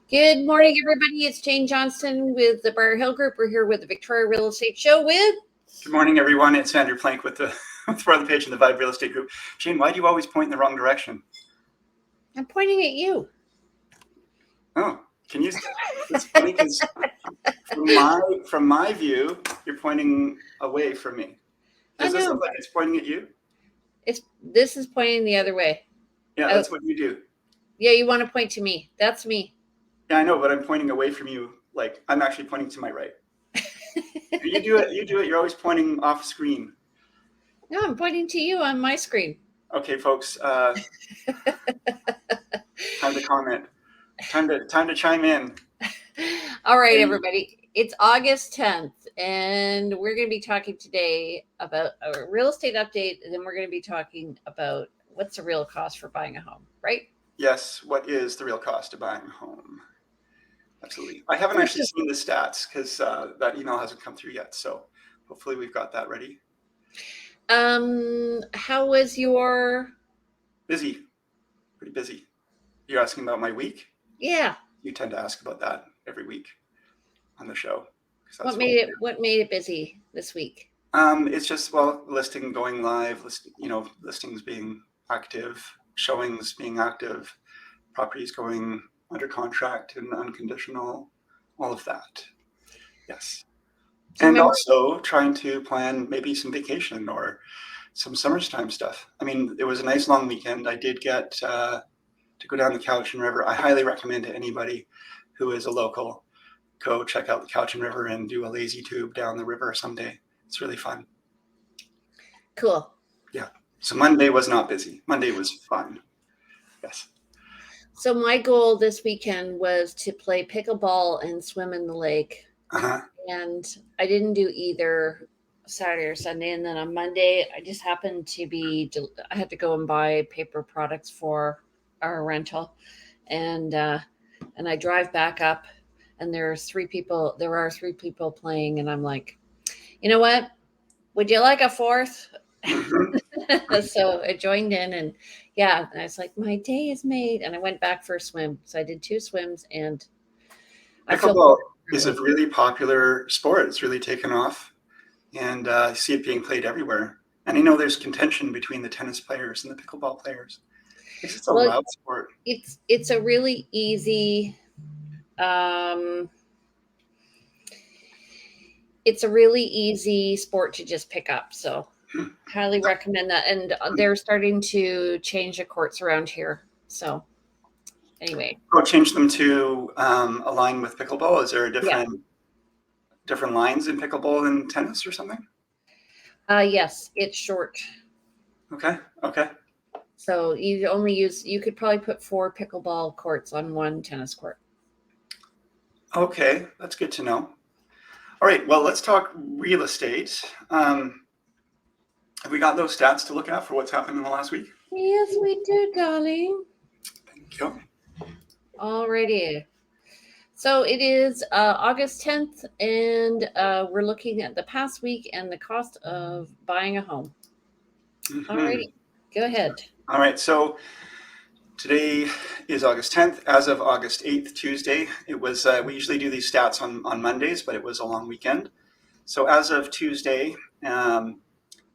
Good morning, everybody. It's Jane Johnston with the Briar Hill Group. We're here with the Victoria Real Estate Show with... Good morning, everyone. It's Andrew Plank with the front page in the Vibe Real Estate Group. Jane, why do you always point in the wrong direction? I'm pointing at you. Oh, can you? It's funny because from my view, you're pointing away from me. Does this look like it's pointing at you? This is pointing the other way. Yeah, that's what you do. Yeah, you want to point to me. That's me. Yeah, I know, but I'm pointing away from you. Like I'm actually pointing to my right. You do it. You're always pointing off screen. No, I'm pointing to you on my screen. Okay, folks. Time to comment. Time to chime in. All right, everybody. It's August 10th, and we're going to be talking today about a real estate update, and then we're going to be talking about what's the real cost for buying a home, right? Yes. What is the real cost of buying a home? Absolutely. I haven't actually seen the stats because that email hasn't come through yet. So hopefully we've got that ready. How was your... Busy. Pretty busy. You're asking about my week? Yeah. You tend to ask about that every week on the show. What made it busy this week? It's just, listing going live, listings being active, showings being active, properties going under contract and unconditional, all of that. Yes. And also trying to plan maybe some vacation or some summertime stuff. I mean, it was a nice long weekend. I did get to go down the Cowichan River. I highly recommend to anybody who is a local, go check out the Cowichan River and do a lazy tube down the river someday. It's really fun. Cool. Yeah. So Monday was not busy. Monday was fun. Yes. So my goal this weekend was to play pickleball and swim in the lake. Uh-huh. And I didn't do either Saturday or Sunday. And then on Monday, I just happened to I had to go and buy paper products for our rental. And I drive back up, and there are three people playing. And I'm like, you know what? Would you like a fourth? So I joined in, and I was like, my day is made. And I went back for a swim. So I did 2 swims, and pickleball is a really popular sport. It's really taken off, and I see it being played everywhere. And I know there's contention between the tennis players and the pickleball players. It's a loud sport. It's a really easy, sport to just pick up. So highly recommend that. And they're starting to change the courts around here. So anyway. Change them to align with pickleball? Is there a different lines in pickleball than tennis or something? Yes, it's short. Okay. So you could probably put 4 pickleball courts on 1 tennis court. Okay, that's good to know. All right, well, let's talk real estate. Have we got those stats to look at for what's happened in the last week? Yes, we do, darling. Thank you. Alrighty. So it is August 10th, and we're looking at the past week and the cost of buying a home. Mm-hmm. Alrighty, go ahead. All right, so today is August 10th. As of August 8th, Tuesday, it was, we usually do these stats on Mondays, but it was a long weekend. So as of Tuesday,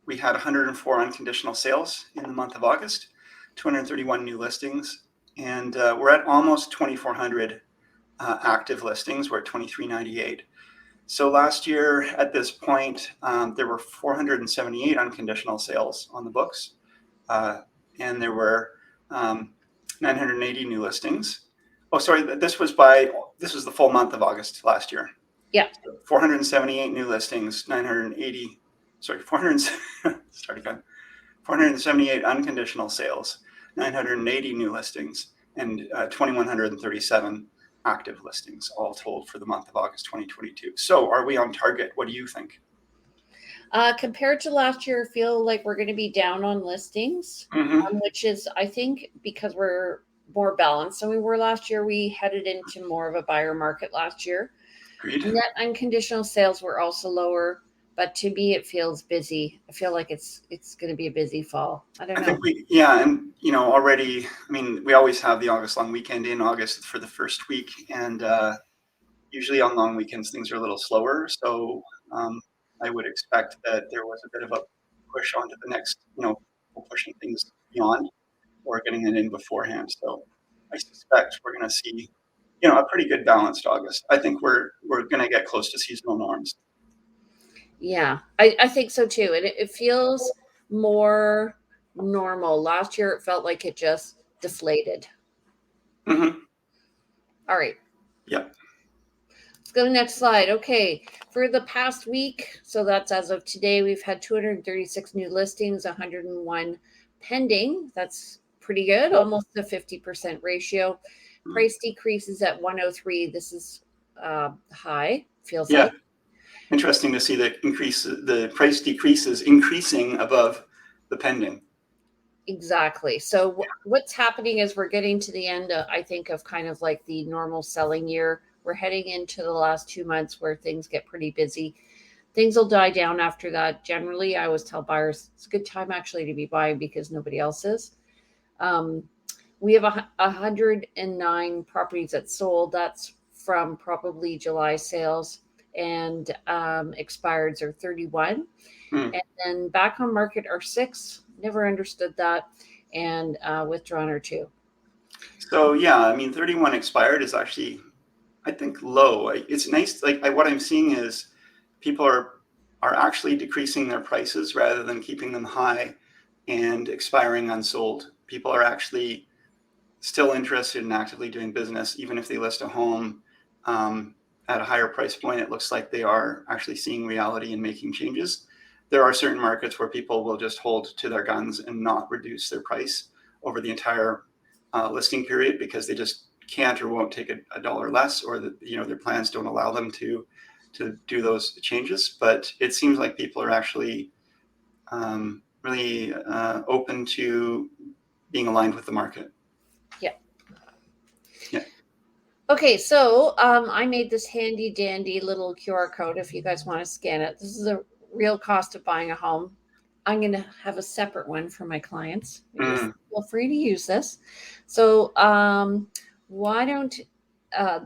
we had 104 unconditional sales in the month of August, 231 new listings, and we're at almost 2,400 active listings. We're at 2,398. So last year at this point, there were 478 unconditional sales on the books, and there were 980 new listings. Oh, sorry, this was the full month of August last year. Yeah. 478 new listings, 478 unconditional sales, 980 new listings, and 2,137 active listings, all told for the month of August 2022. So are we on target? What do you think? Compared to last year, I feel like we're going to be down on listings, which is, I think, because we're more balanced than we were last year. We headed into more of a buyer market last year. Agreed. Net unconditional sales were also lower, but to me it feels busy. I feel like it's going to be a busy fall. I don't I think know. and already, I mean, we always have the August long weekend in August for the first week, and usually on long weekends things are a little slower. So um, I would expect that there was a bit of a push onto the next, pushing things beyond or getting it in beforehand. So I suspect we're going to see, a pretty good balanced August. I think we're going to get close to seasonal norms. Yeah, I think so too. And it feels more normal. Last year it felt like it just deflated. Mm-hmm. All right. Yeah. Let's go to the next slide. Okay. For the past week, so that's as of today, we've had 236 new listings, 101 pending. That's pretty good, almost a 50% ratio. Price decreases at 103. This is high, feels Yeah. like. Interesting to see the price decreases increasing above the pending. Exactly. So what's happening is we're getting to the end, I think, of kind of like the normal selling year. We're heading into the last 2 months where things get pretty busy. Things will die down after that. Generally, I always tell buyers it's a good time actually to be buying because nobody else is. Um, we have 109 properties that sold. That's from probably July sales, and expireds are 31. Hmm. And then back on market are 6. Never understood that. And withdrawn are 2. So yeah, I mean, 31 expired is actually, I think, low. It's nice. Like what I'm seeing is people are actually decreasing their prices rather than keeping them high and expiring unsold. People are actually still interested in actively doing business, even if they list a home at a higher price point. It looks like they are actually seeing reality and making changes. There are certain markets where people will just hold to their guns and not reduce their price over the entire listing period because they just can't or won't take a dollar less, or their plans don't allow them to do those changes. But it seems like people are actually really open to being aligned with the market. Yeah. Yeah. Okay, so I made this handy dandy little QR code if you guys want to scan it. This is the real cost of buying a home. I'm going to have a separate one for my clients. You just Mm. feel free to use this. So why don't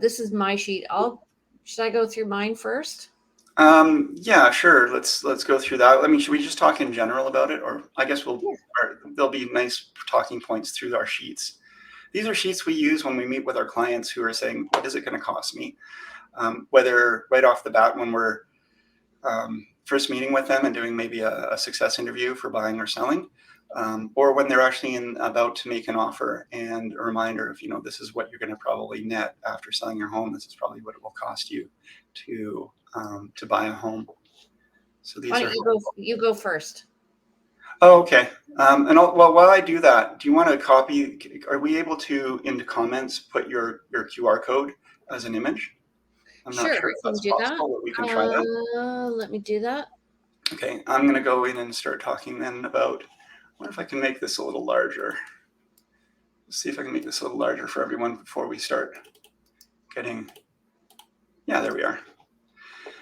this is my sheet. Should I go through mine first? Yeah, sure. Let's go through that. I mean, should we just talk in general about it, or I guess Yeah. there'll be nice talking points through our sheets. These are sheets we use when we meet with our clients who are saying, "What is it going to cost me?" Whether right off the bat when we're first meeting with them and doing maybe a success interview for buying or selling, or when they're actually about to make an offer and a reminder of, this is what you're going to probably net after selling your home. This is probably what it will cost you to buy a home. So Why these don't are you go? You go first. Oh, okay. Well, while I do that, do you want to copy? Are we able to, in the comments, put your QR code as an image? I'm not Sure, sure I if can that's do that. possible, but we can try that. Let me do that. Okay, I'm going to go in and start talking then about, what if I can make this a little larger? Let's see if I can make this a little larger for everyone before we start getting, yeah, there we are.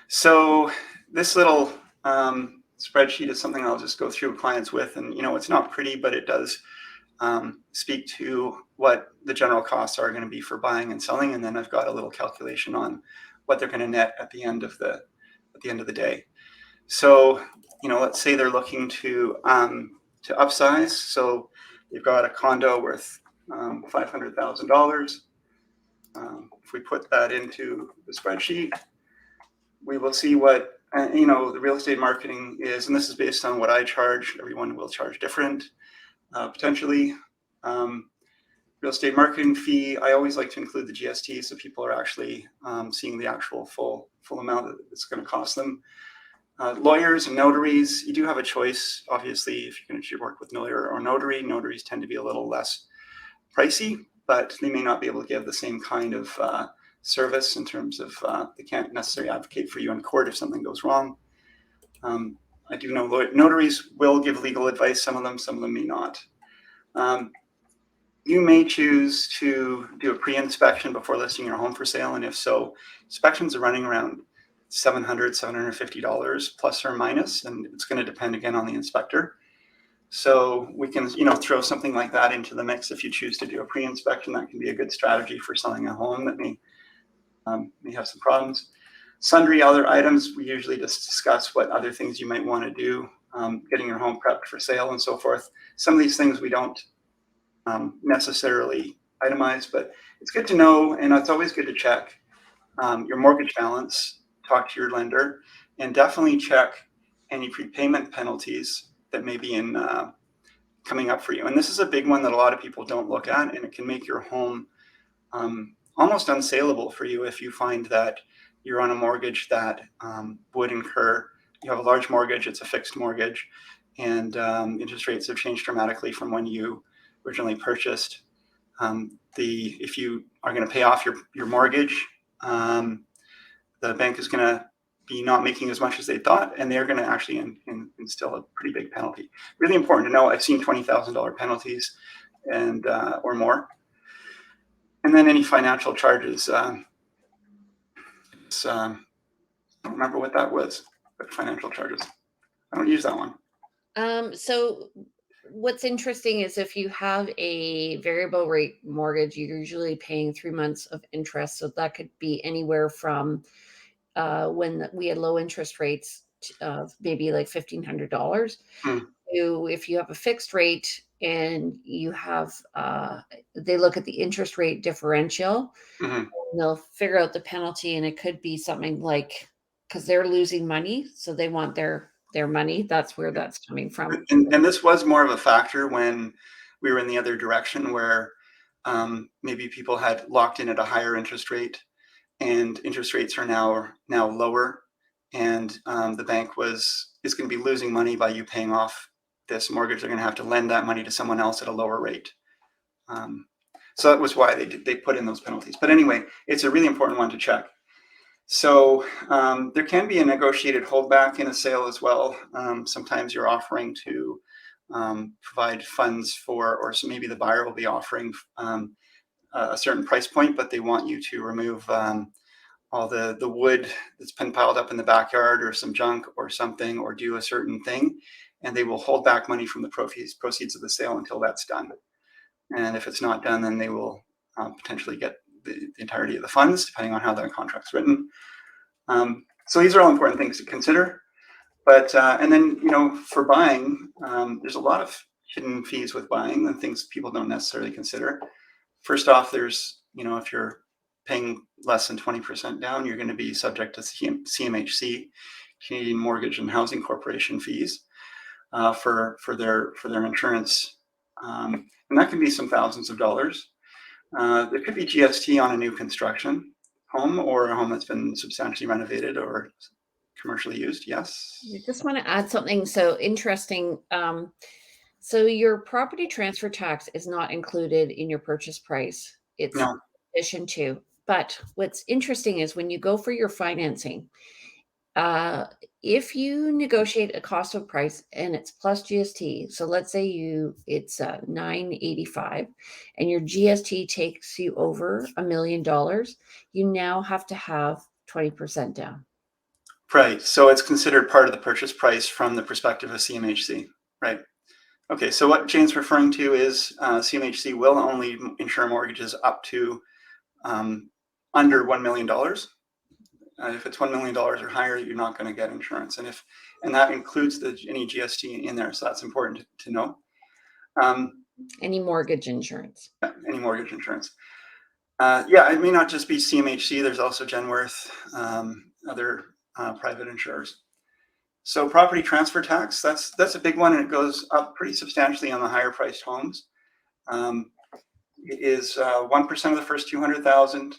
So this little spreadsheet is something I'll just go through clients with, and it's not pretty, but it does speak to what the general costs are going to be for buying and selling, and then I've got a little calculation on what they're going to net at the end of the day. So let's say they're looking to upsize. So they've got a condo worth $500,000. If we put that into the spreadsheet, we will see what the real estate marketing is, and this is based on what I charge. Everyone will charge different, potentially. Real estate marketing fee, I always like to include the GST so people are actually seeing the actual full amount that it's going to cost them. Lawyers and notaries, you do have a choice, obviously, if you're going to work with lawyer or notary. Notaries tend to be a little less pricey, but they may not be able to give the same kind of service in terms of they can't necessarily advocate for you in court if something goes wrong. I do know notaries will give legal advice, some of them may not. You may choose to do a pre-inspection before listing your home for sale, and if so, inspections are running around $750 plus or minus, and it's going to depend again on the inspector. So we can, throw something like that into the mix if you choose to do a pre-inspection. That can be a good strategy for selling a home that may have some problems. Sundry other items, we usually just discuss what other things you might want to do, getting your home prepped for sale and so forth. Some of these things we don't necessarily itemize, but it's good to know, and it's always good to check your mortgage balance, talk to your lender, and definitely check any prepayment penalties that may be coming up for you. And this is a big one that a lot of people don't look at, and it can make your home almost unsaleable for you if you find that you're on a mortgage that would incur, you have a large mortgage, it's a fixed mortgage, and interest rates have changed dramatically from when you originally purchased. If you are going to pay off your mortgage, the bank is going to be not making as much as they thought, and they're going to actually instill a pretty big penalty. Really important to know. I've seen $20,000 penalties and or more. And then any financial charges. I don't remember what that was, but financial charges. I don't use that one. So what's interesting is if you have a variable rate mortgage, you're usually paying 3 months of interest. So that could be anywhere from when we had low interest rates of maybe like $1,500 to if you have a fixed rate and you have, they look at the interest rate differential, and they'll figure out the penalty, and it could be something like, because they're losing money, so they want their money. That's where that's coming from. And this was more of a factor when we were in the other direction, where maybe people had locked in at a higher interest rate, and interest rates are now lower, and the bank is going to be losing money by you paying off this mortgage. They're going to have to lend that money to someone else at a lower rate. So that was why they put in those penalties. But anyway, it's a really important one to check. So there can be a negotiated holdback in a sale as well. Sometimes you're offering to provide funds for, or so maybe the buyer will be offering a certain price point, but they want you to remove all the wood that's been piled up in the backyard, or some junk or something, or do a certain thing, and they will hold back money from the proceeds of the sale until that's done. And if it's not done, then they will potentially get the entirety of the funds, depending on how that contract's written. So these are all important things to consider. But and then, for buying, there's a lot of hidden fees with buying and things people don't necessarily consider. First off, there's, if you're paying less than 20% down, you're going to be subject to CMHC, Canadian Mortgage and Housing Corporation fees for their insurance, and that can be some thousands of dollars. There could be GST on a new construction home, or a home that's been substantially renovated or commercially used. Yes. I just want to add something so interesting. So your property transfer tax is not included in your purchase price. It's No. in addition to. But what's interesting is when you go for your financing, if you negotiate a cost of price and it's plus GST, so let's say it's $985, and your GST takes you over $1 million, you now have to have 20% down. Right. So it's considered part of the purchase price from the perspective of CMHC. Right. Okay. So what Jane's referring to is CMHC will only insure mortgages up to under $1 million. If it's $1 million or higher, you're not going to get insurance, and that includes any GST in there. So that's important to know. Any mortgage insurance. Any mortgage insurance. It may not just be CMHC. There's also Genworth, other private insurers. So property transfer tax, that's a big one, and it goes up pretty substantially on the higher priced homes. It is 1% of the first 200,000.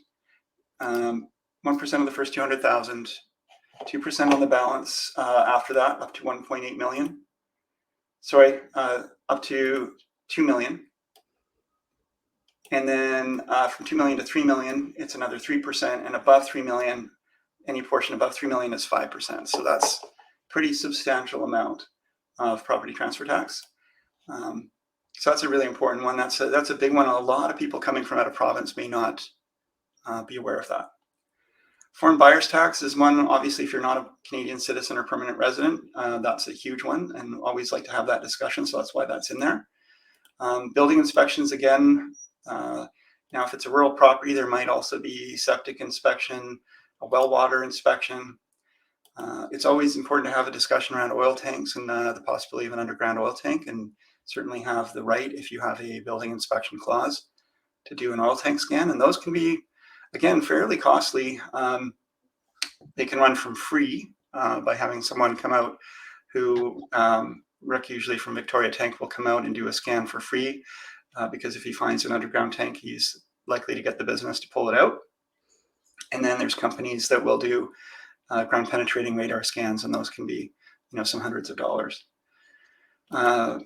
1% of the first 200,000, 2% on the balance after that, up to 1.8 million. Sorry, up to 2 million. And then from 2 million to 3 million, it's another 3%. And above 3 million, any portion above 3 million is 5%. So that's a pretty substantial amount of property transfer tax. So that's a really important one. That's a big one. A lot of people coming from out of province may not be aware of that. Foreign buyer's tax is one. Obviously, if you're not a Canadian citizen or permanent resident, that's a huge one, and always like to have that discussion. So that's why that's in there. Building inspections again. Now, if it's a rural property, there might also be septic inspection, a well water inspection. It's always important to have a discussion around oil tanks and the possibility of an underground oil tank, and certainly have the right, if you have a building inspection clause, to do an oil tank scan. And those can be, again, fairly costly. They can run from free by having someone come out who, Rick usually from Victoria Tank will come out and do a scan for free, because if he finds an underground tank, he's likely to get the business to pull it out. And then there's companies that will do ground penetrating radar scans, and those can be, some hundreds of dollars.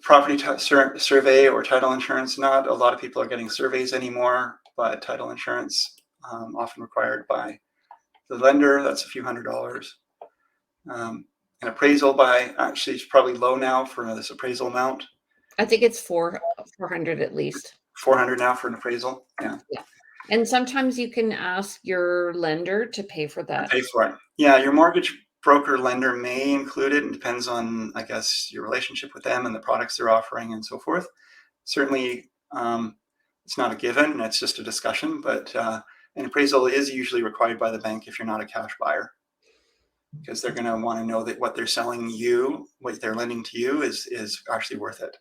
Property survey or title insurance, not a lot of people are getting surveys anymore, but title insurance, often required by the lender, that's a few $100s. An appraisal by, actually it's probably low now for this appraisal amount. I think it's 400 at least. 400 now for an appraisal, yeah. And sometimes you can ask your lender to pay for that. Pay for it. Yeah, your mortgage broker lender may include it. It depends on, I guess, your relationship with them and the products they're offering and so forth. Certainly, it's not a given, it's just a discussion, but an appraisal is usually required by the bank if you're not a cash buyer, because they're going to want to know that what they're selling you, what they're lending to you is actually worth it.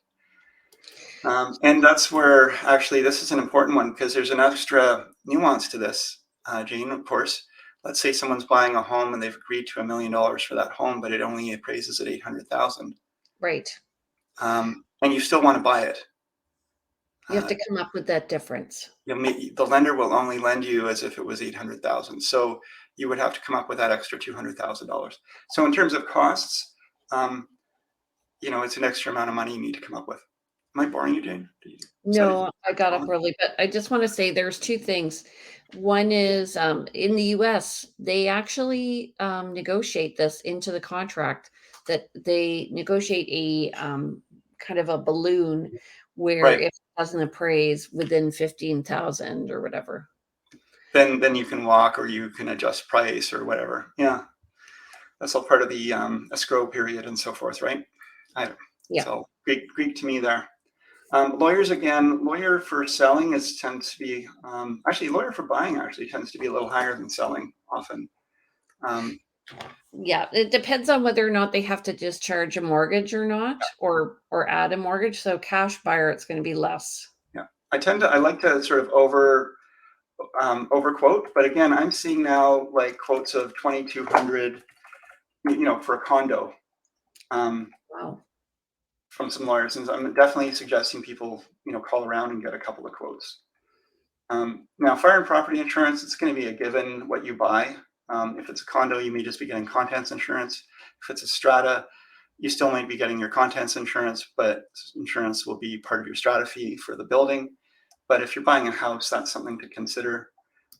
And that's where actually this is an important one, because there's an extra nuance to this, Jane, of course. Let's say someone's buying a home and they've agreed to $1 million for that home, but it only appraises at $800,000. Right. And you still want to buy it. You have to come up with that difference. The lender will only lend you as if it was $800,000. So you would have to come up with that extra $200,000. So in terms of costs, it's an extra amount of money you need to come up with. Am I boring you, Jane? No, I got up early, but I just want to say there's two things. One is in the US, they actually negotiate this into the contract, that they negotiate a kind of a balloon where Right. if it doesn't appraise within 15,000 or whatever, then you can walk, or you can adjust price or whatever. Yeah, that's all part of the escrow period and so forth, right? Yeah. So Greek to me there. Lawyers, again, lawyer for selling tends to be, actually lawyer for buying actually tends to be a little higher than selling often. Yeah, it depends on whether or not they have to discharge a mortgage or not, or add a mortgage. So cash buyer, it's going to be less. Yeah, I like to sort of over quote, but again, I'm seeing now like quotes of 2,200, for a condo. Wow. From some lawyers, and I'm definitely suggesting people, call around and get a couple of quotes. Now, fire and property insurance, it's going to be a given what you buy. If it's a condo, you may just be getting contents insurance. If it's a strata, you still might be getting your contents insurance, but insurance will be part of your strata fee for the building. But if you're buying a house, that's something to consider.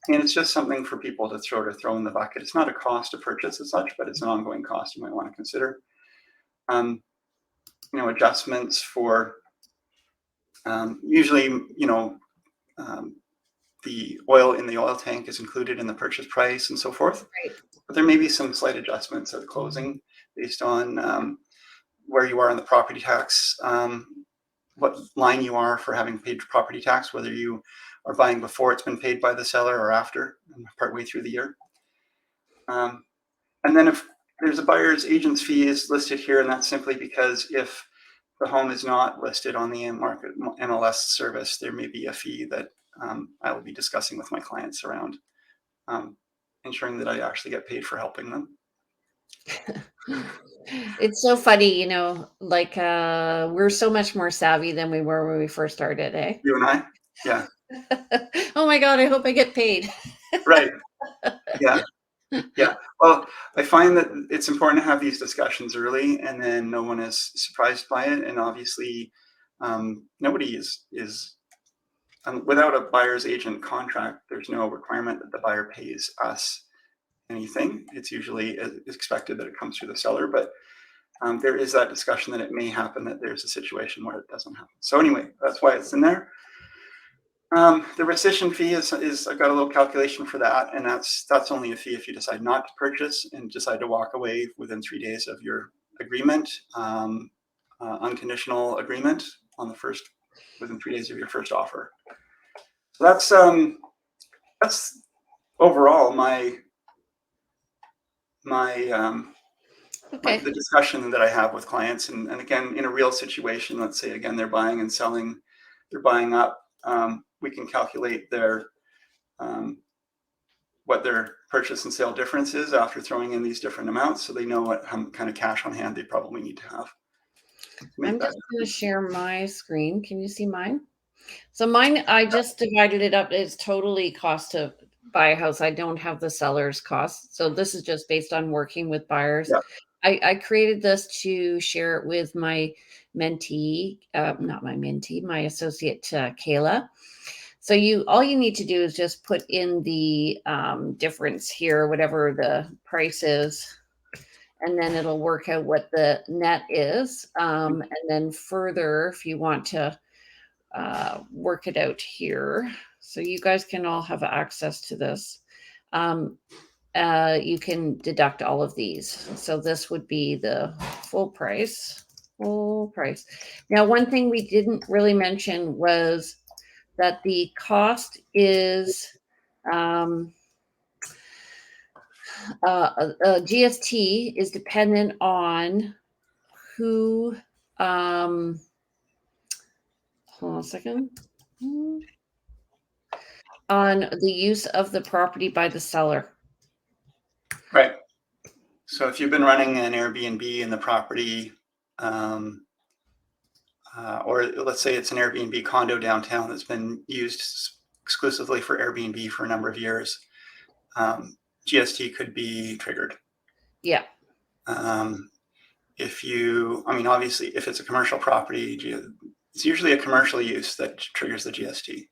And it's just something for people to throw in the bucket. It's not a cost to purchase as such, but it's an ongoing cost you might want to consider. Adjustments for usually, the oil in the oil tank is included in the purchase price and so forth. Right. But there may be some slight adjustments at the closing based on where you are in the property tax, what line you are for having paid property tax, whether you are buying before it's been paid by the seller or after, partway through the year. And then if there's a buyer's agent's fee is listed here, and that's simply because if the home is not listed on the market MLS service, there may be a fee that I will be discussing with my clients around ensuring that I actually get paid for helping them. It's so funny, like we're so much more savvy than we were when we first started, eh? You and I? Yeah. Oh my God, I hope I get paid. Right. Yeah. Yeah. Well, I find that it's important to have these discussions early, and then no one is surprised by it. And obviously, nobody is without a buyer's agent contract, there's no requirement that the buyer pays us anything. It's usually expected that it comes through the seller, but there is that discussion that it may happen that there's a situation where it doesn't happen. So anyway, that's why it's in there. The rescission fee is I've got a little calculation for that, and that's only a fee if you decide not to purchase and decide to walk away within 3 days of your agreement, unconditional agreement on the first within 3 days of your first offer. So that's overall Okay. the discussion that I have with clients, and again, in a real situation, let's say again they're buying and selling, they're buying up. We can calculate their what their purchase and sale difference is after throwing in these different amounts, so they know what kind of cash on hand they probably need to have to make I'm that just going to difference. share my screen. Can you see mine? So mine, I just divided it up. It's totally cost to buy a house. I don't have the seller's cost. So this is just based on working with buyers. Yeah. I created this to share it with my mentee, not my mentee, my associate, Kayla. So all you need to do is just put in the difference here, whatever the price is, and then it'll work out what the net is. And then further, if you want to work it out here, so you guys can all have access to this. You can deduct all of these. So this would be the full price. Full price. Now, one thing we didn't really mention was that the cost is GST is dependent on who. Hold on a second. On the use of the property by the seller. Right. So if you've been running an Airbnb in the property, or let's say it's an Airbnb condo downtown that's been used exclusively for Airbnb for a number of years, GST could be triggered. Yeah. Obviously, if it's a commercial property, it's usually a commercial use that triggers the GST.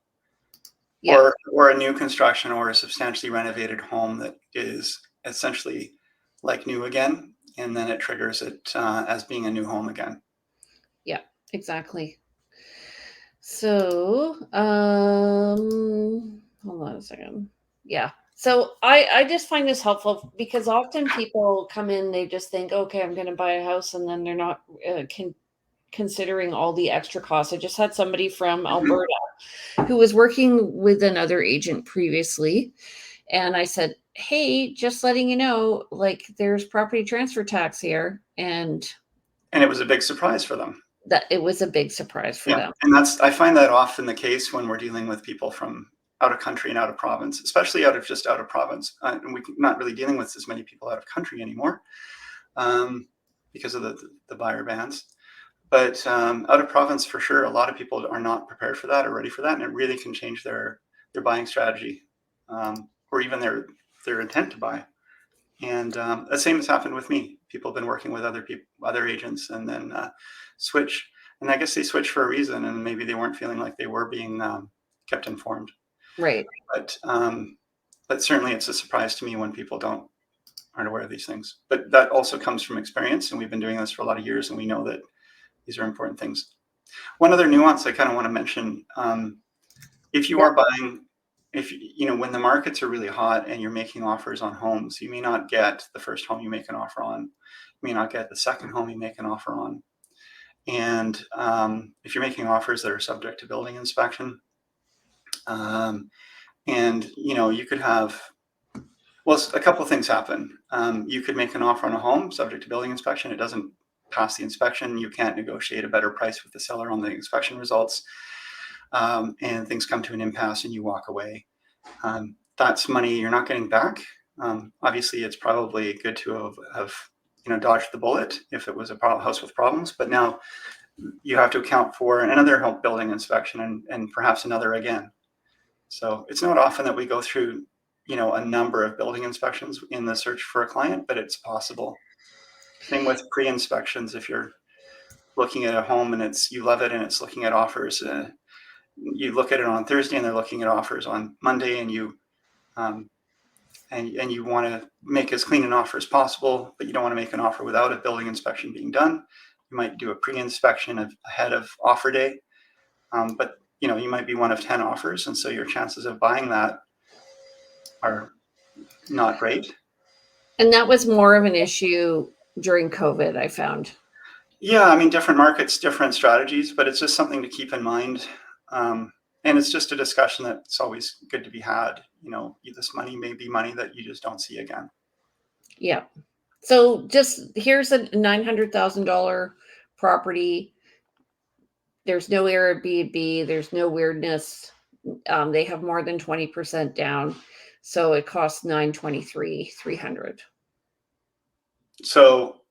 Yeah. Or a new construction or a substantially renovated home that is essentially like new again, and then it triggers it as being a new home again. Yeah, exactly. So, hold on a second. Yeah. So I just find this helpful because often people come in, they just think, okay, I'm going to buy a house, and then they're not considering all the extra costs. I just had somebody from Alberta who was working with another agent previously. And I said, hey, just letting you know, like there's property transfer tax here. And it was a big surprise for them. that it was a big surprise for them. And I find that often the case when we're dealing with people from out of country and out of province, especially out of province. And we're not really dealing with as many people out of country anymore because of the buyer bans. But out of province, for sure, a lot of people are not prepared for that or ready for that, and it really can change their buying strategy or even their intent to buy. And the same has happened with me. People have been working with other agents, and then switch. And I guess they switch for a reason, and maybe they weren't feeling like they were being kept informed. Right. But certainly, it's a surprise to me when people aren't aware of these things. But that also comes from experience, and we've been doing this for a lot of years, and we know that these are important things. One other nuance I kind of want to mention: if you are buying. When the markets are really hot and you're making offers on homes, you may not get the first home you make an offer on. You may not get the second home you make an offer on. And if you're making offers that are subject to building inspection, you could have, a couple of things happen. You could make an offer on a home subject to building inspection. It doesn't pass the inspection. You can't negotiate a better price with the seller on the inspection results. And things come to an impasse and you walk away. That's money you're not getting back. Obviously, it's probably good to have dodged the bullet if it was a house with problems, but now you have to account for another home building inspection and perhaps another again. So it's not often that we go through a number of building inspections in the search for a client, but it's possible. Same with pre-inspections. If you're looking at a home and you love it and it's looking at offers, you look at it on Thursday and they're looking at offers on Monday, and you want to make as clean an offer as possible, but you don't want to make an offer without a building inspection being done. You might do a pre-inspection ahead of offer day, but you might be one of 10 offers, and so your chances of buying that are not great. And that was more of an issue during COVID, I found. Yeah, I mean, different markets, different strategies, but it's just something to keep in mind. And it's just a discussion that's always good to be had. This money may be money that you just don't see again. Yeah. So just here's a $900,000 property. There's no Airbnb. There's no weirdness. They have more than 20% down. So it costs $923,300. So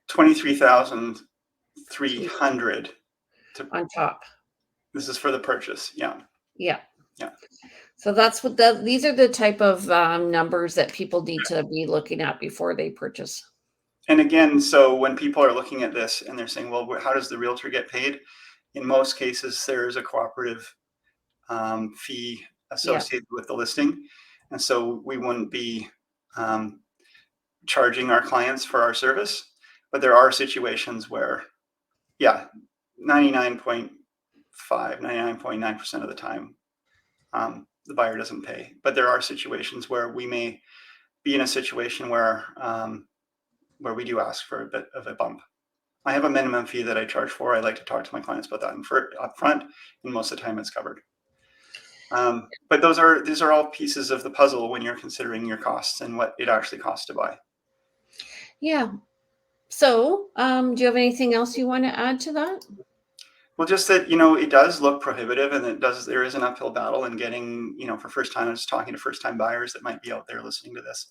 23,300 on top. This is for the purchase. Yeah. Yeah. Yeah. So that's what these are the type of numbers that people need to be looking at before they purchase. And again, so when people are looking at this and they're saying, well, how does the realtor get paid? In most cases, there is a cooperative fee associated with the listing. And so we wouldn't be charging our clients for our service. But there are situations where, 99.9% of the time, the buyer doesn't pay. But there are situations where we may be in a situation where we do ask for a bit of a bump. I have a minimum fee that I charge for. I like to talk to my clients about that up front, and most of the time it's covered. But these are all pieces of the puzzle when you're considering your costs and what it actually costs to buy. Yeah. So, do you have anything else you want to add to that? Well, just that, it does look prohibitive, and there is an uphill battle in getting, for first time, I was talking to first time buyers that might be out there listening to this.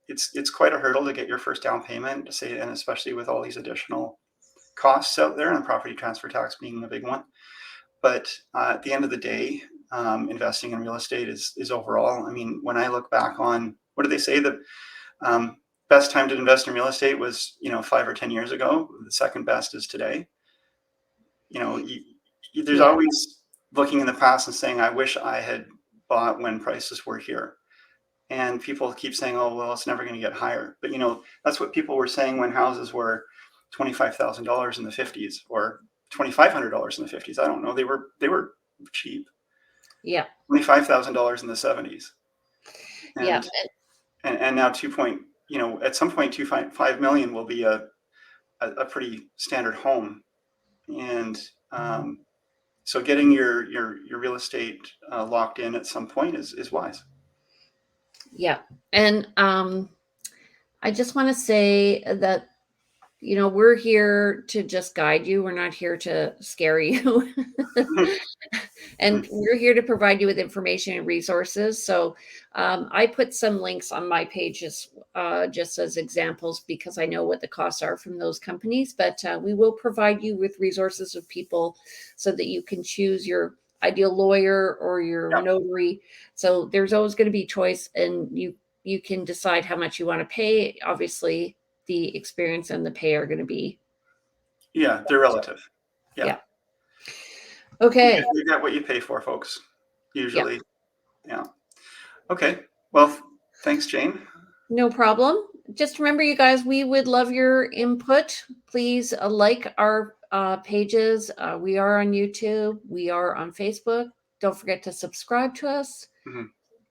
It's quite a hurdle to get your first down payment, and especially with all these additional costs out there, and the property transfer tax being a big one. But at the end of the day, investing in real estate is overall. I mean, when I look back on, what do they say? The best time to invest in real estate was, 5 or 10 years ago. The second best is today. There's always looking in the past and saying, I wish I had bought when prices were here. And people keep saying, oh, well, it's never going to get higher. But, that's what people were saying when houses were $25,000 in the 50s or $2,500 in the 50s. I don't know. They were cheap. Yeah. $25,000 in the 70s. And, And now at some point, 2.5 million will be a pretty standard home. And so getting your real estate locked in at some point is wise. Yeah. And I just want to say that, we're here to just guide you. We're not here to scare you. And we're here to provide you with information and resources. So I put some links on my pages just as examples, because I know what the costs are from those companies. But we will provide you with resources of people so that you can choose your ideal lawyer or your notary. So there's always going to be choice, and you can decide how much you want to pay. Obviously, the experience and the pay are going to be. Yeah, they're relative. Yeah. Okay. You get what you pay for, folks, usually. Yeah. Okay. Well, thanks, Jane. No problem. Just remember, you guys, we would love your input. Please like our pages. We are on YouTube. We are on Facebook. Don't forget to subscribe to us. Mm-hmm.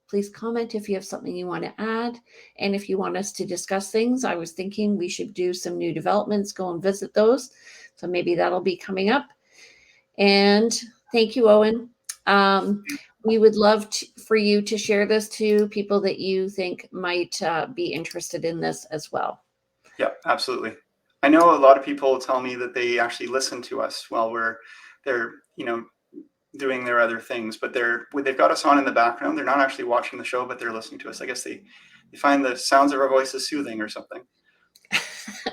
Please comment if you have something you want to add. And if you want us to discuss things, I was thinking we should do some new developments, go and visit those. So maybe that'll be coming up. And thank you, Owen. We would love for you to share this to people that you think might be interested in this as well. Yeah, absolutely. I know a lot of people tell me that they actually listen to us while they're doing their other things, but they've got us on in the background. They're not actually watching the show, but they're listening to us. I guess they find the sounds of our voices soothing or something.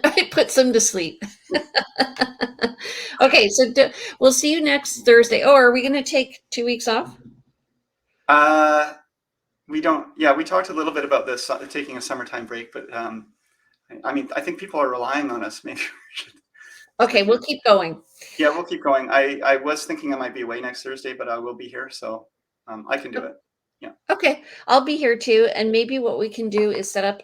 It puts them to sleep. Okay, so we'll see you next Thursday. Oh, are we going to take 2 weeks off? We don't. Yeah, we talked a little bit about this, taking a summertime break, but I mean, I think people are relying on us. Maybe we should. Okay, we'll keep going. Yeah, we'll keep going. I was thinking I might be away next Thursday, but I will be here, so I can do it. Yeah. Okay, I'll be here too. And maybe what we can do is set up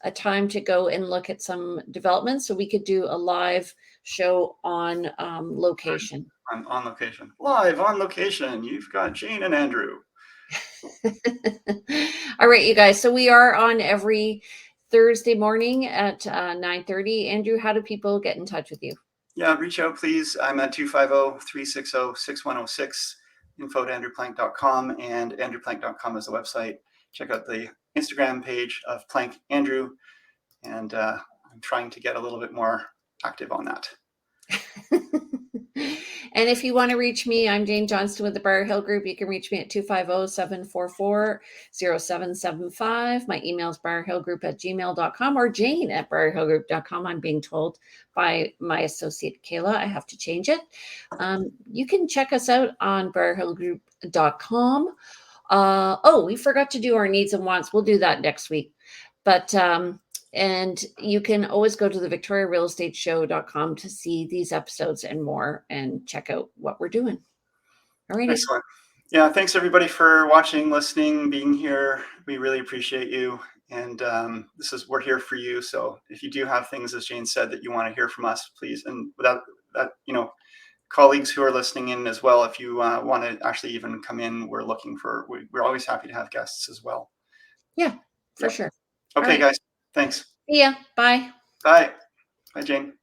a time to go and look at some developments. So we could do a live show on location. On location. Live on location. You've got Jane and Andrew. All right, you guys. So we are on every Thursday morning at 9:30. Andrew, how do people get in touch with you? Yeah, reach out, please. I'm at 250-360-6106, info@andrewplank.com, and andrewplank.com is the website. Check out the Instagram page of Plank Andrew, and I'm trying to get a little bit more active on that. And if you want to reach me, I'm Jane Johnston with the Briar Hill Group. You can reach me at 250-744-0775. My email is briarhillgroup@gmail.com or jane@briarhillgroup.com. I'm being told by my associate Kayla I have to change it. You can check us out on briarhillgroup.com. We forgot to do our needs and wants. We'll do that next week. But and you can always go to the victoriarealestateshow.com to see these episodes and more and check out what we're doing. All right. Excellent. Yeah, thanks everybody for watching, listening, being here. We really appreciate you. And we're here for you. So if you do have things, as Jane said, that you want to hear from us, please. And without that, colleagues who are listening in as well, if you want to actually even come in, we're always happy to have guests as well. Yeah, for sure. Okay, guys. Thanks. See ya. Bye. Bye. Bye, Jane.